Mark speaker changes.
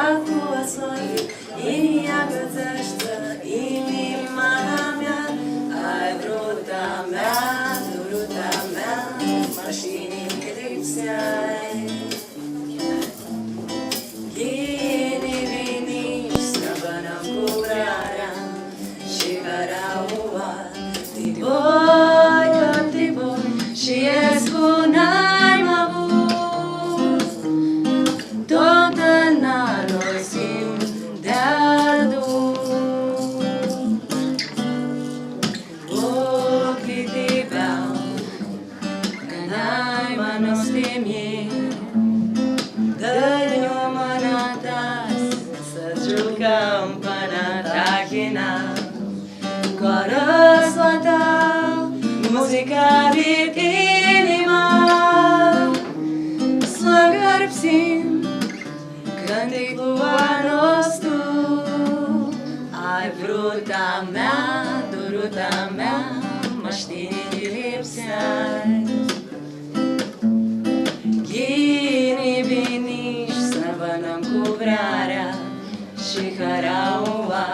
Speaker 1: Acua soare, inima găsește, inima mea, ai vruta mea, duruta mea, mașinii lipseai. Gini vini, străbănăm curarea și caraua, tiboi, că tiboi, și e spunai mă bun, tot în noi simt de-al dun. Ochii ti beau, că n-ai mă nostim ei, dă-i o mână ta să jucăm până tachina. Coară-sua ta, muzica din inima, să gărpsim cânticul nostru. Ai vruta mea, duruta mea, mă știi lipseai. Ghini vini, să vănăm cu vrarea și hăraua.